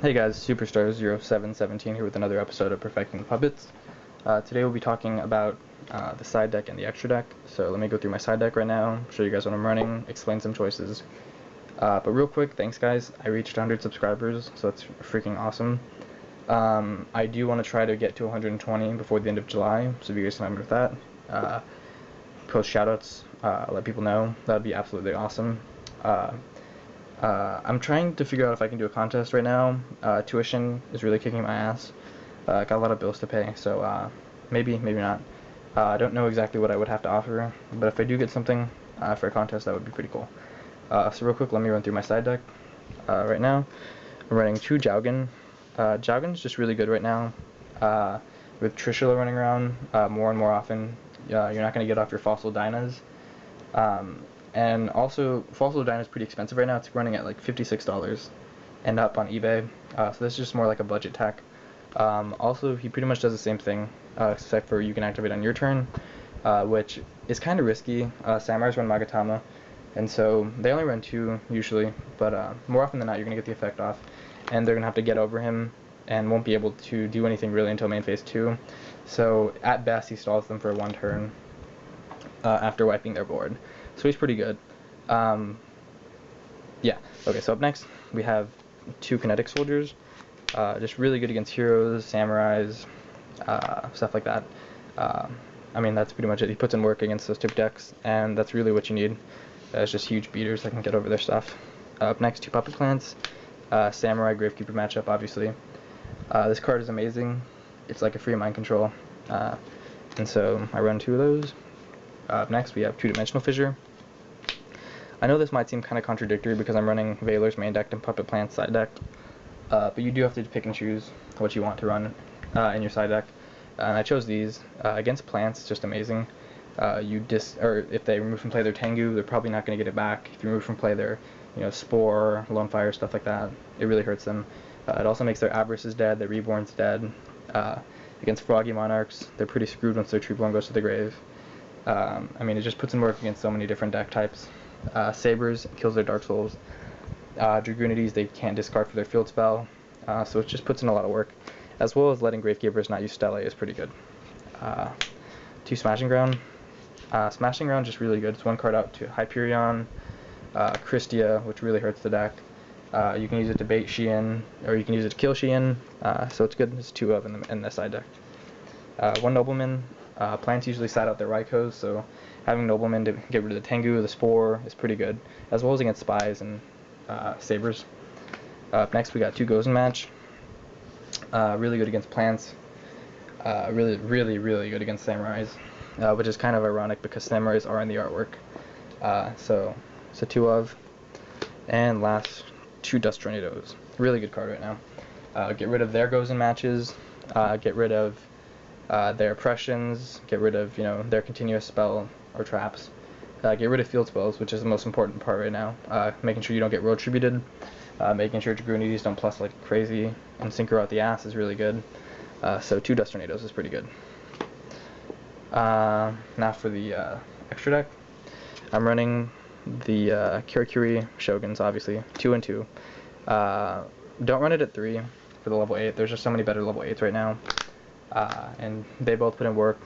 Hey guys, Superstar0717 here with another episode of Perfecting the Puppets. Today we'll be talking about the side deck and the extra deck. So let me go through my side deck right now, show you guys what I'm running, explain some choices. But real quick, thanks guys, I reached 100 subscribers, so that's freaking awesome. I do want to try to get to 120 before the end of July, so if you guys can help me with that. Post shoutouts, let people know, that would be absolutely awesome. I'm trying to figure out if I can do a contest right now. Tuition is really kicking my ass. Got a lot of bills to pay, so maybe not. I don't know exactly what I would have to offer, but if I do get something for a contest, that would be pretty cool. So real quick, let me run through my side deck. Right now, I'm running 2 Jowgen. Jowgen's just really good right now. With Trishula running around more and more often, you're not going to get off your Fossil Dynas. And also, Fossil Dyna is pretty expensive right now. It's running at like $56 and up on eBay. So this is just more like a budget tech. Also, he pretty much does the same thing, except for you can activate on your turn, which is kind of risky. Samurais run Magatama, and so they only run 2 usually, but more often than not, you're going to get the effect off, and they're going to have to get over him and won't be able to do anything really until main phase 2. So at best, he stalls them for 1 turn after wiping their board. So he's pretty good. Yeah, okay, so up next we have 2 Kinetic Soldiers. Just really good against heroes, samurais, stuff like that. I mean, that's pretty much it. He puts in work against those type decks, and that's really what you need. It's just huge beaters that can get over their stuff. Up next, 2 Puppet Plants. Samurai Gravekeeper matchup, obviously. This card is amazing. It's like a free mind control. And so I run 2 of those. Up next, we have 2-Dimensional Fissure. I know this might seem kind of contradictory because I'm running Valor's main deck and Puppet Plant's side deck, but you do have to pick and choose what you want to run in your side deck. And I chose these. Against plants, it's just amazing. Or if they remove from play their Tengu, they're probably not going to get it back. If you remove from play their, Spore, Lone Fire, stuff like that, it really hurts them. It also makes their Avarices dead, their Reborns dead. Against Froggy Monarchs, they're pretty screwed once their Treeborn goes to the grave. I mean, it just puts in work against so many different deck types. Sabers kills their Dark Souls. Dragoonides they can't discard for their field spell, so it just puts in a lot of work, as well as letting Gravekeepers not use Stellae is pretty good. 2 Smashing Ground. Smashing Ground just really good. It's 1 card out to Hyperion, Christia, which really hurts the deck. You can use it to bait Xian, or you can use it to kill Xian, so it's good. There's 2 of in the side deck. 1 Nobleman. Plants usually side out their Raikos, so having Nobleman to get rid of the Tengu, the Spore, is pretty good, as well as against Spies and Sabers. Up next, we got 2 Gozen Match. Really good against plants. Really good against Samurais, which is kind of ironic because Samurais are in the artwork. So 2 of. And last, 2 Dust Tornadoes. Really good card right now. Get rid of their Gozen Matches. Get rid of their oppressions, get rid of, their continuous spell or traps. Get rid of field spells, which is the most important part right now. Making sure you don't get road tributed. Making sure Dragoonides don't plus like crazy and synchro out the ass is really good. So 2 Dust Tornadoes is pretty good. Now for the extra deck. I'm running the Kirikiri Shoguns, obviously, 2 and 2. Don't run it at 3 for the level 8. There's just so many better level 8s right now. And they both put in work.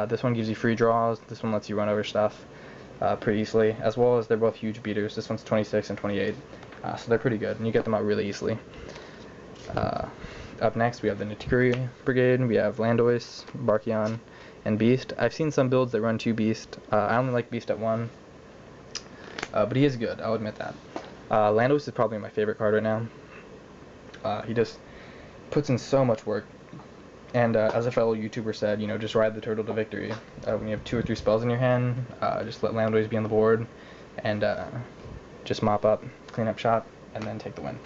This one gives you free draws, this one lets you run over stuff pretty easily, as well as they're both huge beaters. This one's 26 and 28, so they're pretty good, and you get them out really easily. Up next, we have the Natikuri Brigade. We have Landois, Barkion, and Beast. I've seen some builds that run 2 Beast. I only like Beast at 1, but he is good, I'll admit that. Landois is probably my favorite card right now. He just puts in so much work. And as a fellow YouTuber said, just ride the turtle to victory. When you have 2 or 3 spells in your hand, just let Landois be on the board, and just mop up, clean up shop, and then take the win.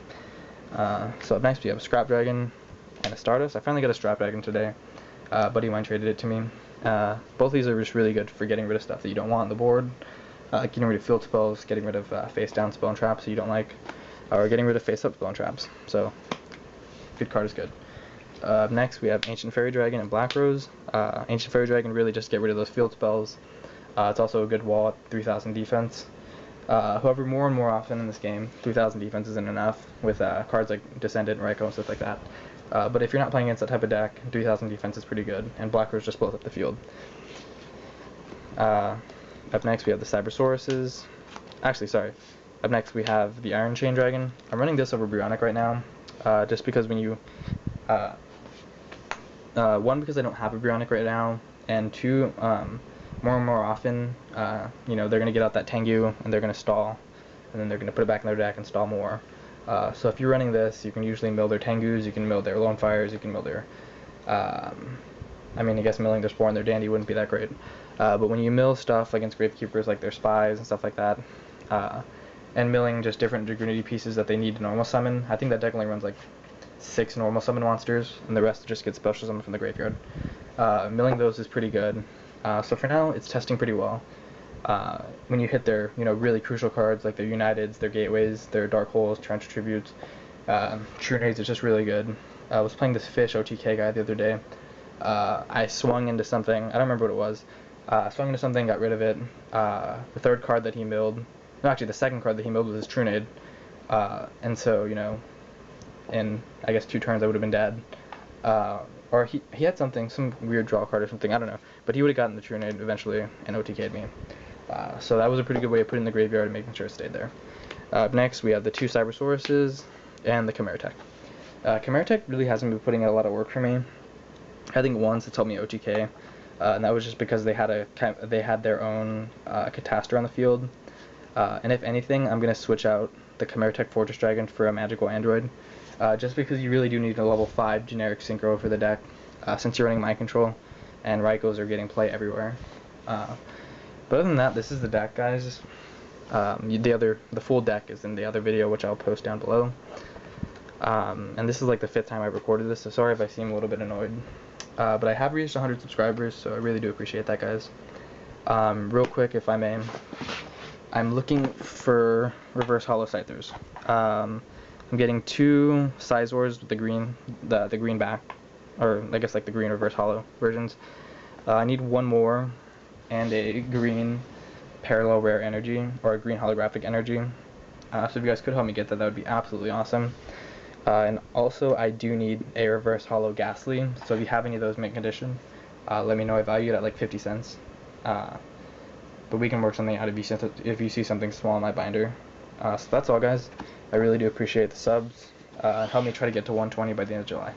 So up next we have a Scrap Dragon and a Stardust. I finally got a Scrap Dragon today. Buddy of mine traded it to me. Both of these are just really good for getting rid of stuff that you don't want on the board, getting rid of field spells, getting rid of face down spell and traps that you don't like, or getting rid of face up spell and traps. So good card is good. Next, we have Ancient Fairy Dragon and Black Rose. Ancient Fairy Dragon really just get rid of those field spells. It's also a good wall at 3000 defense. However, more and more often in this game, 3,000 defense isn't enough with cards like Descendant, Raikou, and stuff like that. But if you're not playing against that type of deck, 3,000 defense is pretty good, and Black Rose just blows up the field. Up next, we have the Cybersauruses. Actually, sorry. Up next, we have the Iron Chain Dragon. I'm running this over Brionac right now, just because when you... one, because I don't have a Brionac right now, and two, more and more often, you know, they're going to get out that Tengu, and they're going to stall, and then they're going to put it back in their deck and stall more. So if you're running this, you can usually mill their Tengus, you can mill their Lone Fires, you can mill their... I mean, I guess milling their Spore and their Dandy wouldn't be that great. But when you mill stuff against Gravekeepers, like their Spies and stuff like that, and milling just different Divinity pieces that they need to normal summon, I think that deck only runs like 6 normal summon monsters, and the rest just get special summoned from the graveyard. Milling those is pretty good. So for now, it's testing pretty well. When you hit their, you know, really crucial cards like their Uniteds, their Gateways, their Dark Holes, Torrential Tributes, Trunades, it's just really good. I was playing this Fish OTK guy the other day. I swung into something, I don't remember what it was. Swung into something, got rid of it. The third card that he milled, no, actually the second card that he milled was his Trunade. And so, you know, in I guess 2 turns I would have been dead. Or he had something, some weird draw card or something, I don't know. But he would have gotten the Trunade eventually and OTK'd me. So that was a pretty good way of putting the graveyard and making sure it stayed there. Next, we have the 2 Cybersauruses and the Chimeratech. Chimeratech really hasn't been putting in a lot of work for me. I think once it's helped me OTK, and that was just because they had their own Catastor on the field. And if anything, I'm going to switch out the Chimeratech Fortress Dragon for a Magical Android, just because you really do need a level 5 generic Synchro for the deck, since you're running Mind Control, and Raikous are getting play everywhere. But other than that, this is the deck, guys. The full deck is in the other video, which I'll post down below. And this is like the 5th time I recorded this, so sorry if I seem a little bit annoyed. But I have reached 100 subscribers, so I really do appreciate that, guys. Real quick, if I may, I'm looking for Reverse Hollow Scythers. I'm getting 2 Sizors with the green back, or I guess like the green Reverse Hollow versions. I need 1 more, and a green Parallel Rare Energy, or a green Holographic Energy. So if you guys could help me get that, that would be absolutely awesome. And also, I do need a Reverse Hollow Ghastly, so if you have any of those mint condition, let me know. I value it at like 50 cents. But we can work something out if you see something small in my binder. So that's all, guys. I really do appreciate the subs. Help me try to get to 120 by the end of July.